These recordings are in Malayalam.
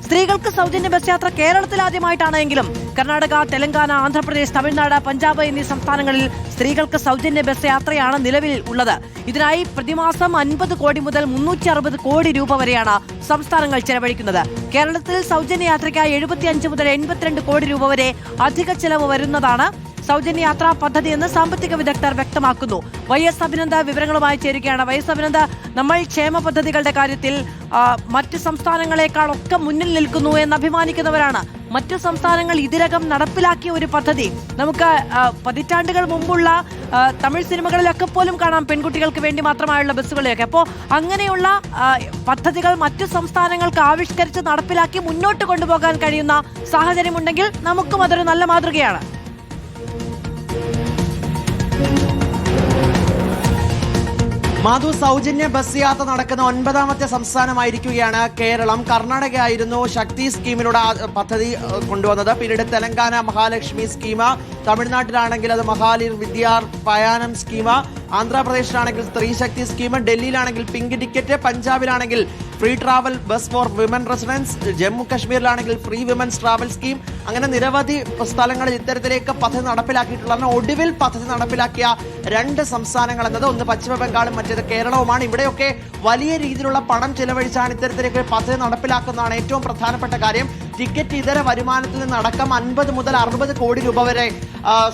സ്ത്രീകൾക്ക് സൗജന്യ ബസ് യാത്ര കേരളത്തിൽ ആദ്യമായിട്ടാണെങ്കിലും കർണാടക, തെലങ്കാന, ആന്ധ്രാപ്രദേശ്, തമിഴ്നാട്, പഞ്ചാബ് എന്നീ സംസ്ഥാനങ്ങളിൽ സ്ത്രീകൾക്ക് സൗജന്യ ബസ് യാത്രയാണ് നിലവിൽ ഉള്ളത്. ഇതിനായി പ്രതിമാസം 50 കോടി മുതൽ 360 കോടി രൂപ വരെയാണ് സംസ്ഥാനങ്ങൾ ചെലവഴിക്കുന്നത്. കേരളത്തിൽ സൗജന്യ യാത്രയ്ക്കായി 75 മുതൽ 82 കോടി രൂപ വരെ അധിക ചെലവ് വരുന്നതാണ് സൗജന്യ യാത്രാ പദ്ധതിയെന്ന് സാമ്പത്തിക വിദഗ്ധർ വ്യക്തമാക്കുന്നു. YS അഭിനന്ദ വിവരങ്ങളുമായി ചേരുകയാണ്. YS അഭിനന്ദ, നമ്മൾ ക്ഷേമ പദ്ധതികളുടെ കാര്യത്തിൽ മറ്റ് സംസ്ഥാനങ്ങളെക്കാളൊക്കെ മുന്നിൽ നിൽക്കുന്നു എന്ന് അഭിമാനിക്കുന്നവരാണ്. മറ്റു സംസ്ഥാനങ്ങൾ ഇതിനകം നടപ്പിലാക്കിയ ഒരു പദ്ധതി നമുക്ക് പതിറ്റാണ്ടുകൾ മുമ്പുള്ള തമിഴ് സിനിമകളിലൊക്കെ പോലും കാണാം, പെൺകുട്ടികൾക്ക് വേണ്ടി മാത്രമായുള്ള ബസ്സുകളെയൊക്കെ. അപ്പോൾ അങ്ങനെയുള്ള പദ്ധതികൾ മറ്റു സംസ്ഥാനങ്ങൾക്ക് ആവിഷ്കരിച്ച് നടപ്പിലാക്കി മുന്നോട്ട് കൊണ്ടുപോകാൻ കഴിയുന്ന സാഹചര്യമുണ്ടെങ്കിൽ നമുക്കും അതൊരു നല്ല മാതൃകയാണ്. മാധു, സൗജന്യ ബസ് യാത്ര നടക്കുന്ന 9ാമത്തെ സംസ്ഥാനമായിരിക്കുകയാണ് കേരളം. കർണാടക ആയിരുന്നു ശക്തി സ്കീമിലൂടെ പദ്ധതി കൊണ്ടുവന്നത്. പിന്നീട് തെലങ്കാന മഹാലക്ഷ്മി സ്കീം, തമിഴ്നാട്ടിലാണെങ്കിൽ അത് മഹാലീർ വിദ്യാർ പയാനം സ്കീം, ആന്ധ്രാപ്രദേശിലാണെങ്കിൽ സ്ത്രീ ശക്തി സ്കീം, ഡൽഹിയിലാണെങ്കിൽ പിങ്ക് ടിക്കറ്റ്, പഞ്ചാബിലാണെങ്കിൽ free travel bus for women residents, Jammu കശ്മീരിലാണെങ്കിൽ ഫ്രീ വിമൻസ് ട്രാവൽ സ്കീം. അങ്ങനെ നിരവധി സ്ഥലങ്ങളിൽ ഇത്തരത്തിലേക്ക് പദ്ധതി നടപ്പിലാക്കിയിട്ടുള്ളതാണ്. ഒടുവിൽ പദ്ധതി നടപ്പിലാക്കിയ 2 സംസ്ഥാനങ്ങൾ എന്നത് ഒന്ന് പശ്ചിമ ബംഗാളും മറ്റേത് കേരളവുമാണ്. ഇവിടെയൊക്കെ വലിയ രീതിയിലുള്ള പണം ചെലവഴിച്ചാണ് ഇത്തരത്തിലേക്ക് പദ്ധതി നടപ്പിലാക്കുന്നതാണ് ഏറ്റവും പ്രധാനപ്പെട്ട കാര്യം. ടിക്കറ്റ് ഇതര വരുമാനത്തിൽ നിന്നടക്കം 50 മുതൽ 60 കോടി രൂപ വരെ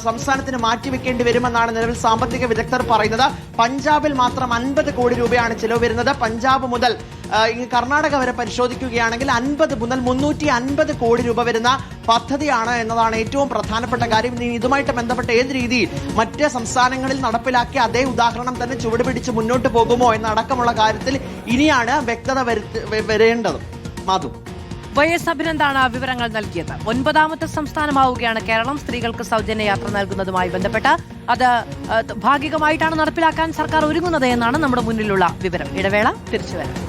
സംസ്ഥാനത്തിന് മാറ്റിവെക്കേണ്ടി വരുമെന്നാണ് നിലവിൽ സാമ്പത്തിക വിദഗ്ധർ പറയുന്നത്. പഞ്ചാബിൽ മാത്രം 50 കോടി രൂപയാണ് ചിലവ് വരുന്നത്. പഞ്ചാബ് മുതൽ കർണാടക വരെ പരിശോധിക്കുകയാണെങ്കിൽ 50 മുതൽ 350 കോടി രൂപ വരുന്ന പദ്ധതിയാണ് എന്നതാണ് ഏറ്റവും പ്രധാനപ്പെട്ട കാര്യം. ഇതുമായിട്ട് ബന്ധപ്പെട്ട ഏത് രീതിയിൽ മറ്റ് സംസ്ഥാനങ്ങളിൽ നടപ്പിലാക്കിയ അതേ ഉദാഹരണം തന്നെ ചുവടുപിടിച്ച് മുന്നോട്ട് പോകുമോ എന്നടക്കമുള്ള കാര്യത്തിൽ ഇനിയാണ് വ്യക്തത വരേണ്ടത്. മാധു, YS അഭിനന്ദാണ് വിവരങ്ങൾ നൽകിയത്. 9ാമത്തെ സംസ്ഥാനമാവുകയാണ് കേരളം സ്ത്രീകൾക്ക് സൗജന്യ യാത്ര നൽകുന്നതുമായി ബന്ധപ്പെട്ട്. അത് ഭാഗികമായിട്ടാണ് നടപ്പിലാക്കാൻ സർക്കാർ ഒരുങ്ങുന്നത് എന്നാണ് നമ്മുടെ മുന്നിലുള്ള വിവരം. ഇടവേള, തിരിച്ചുവരാം.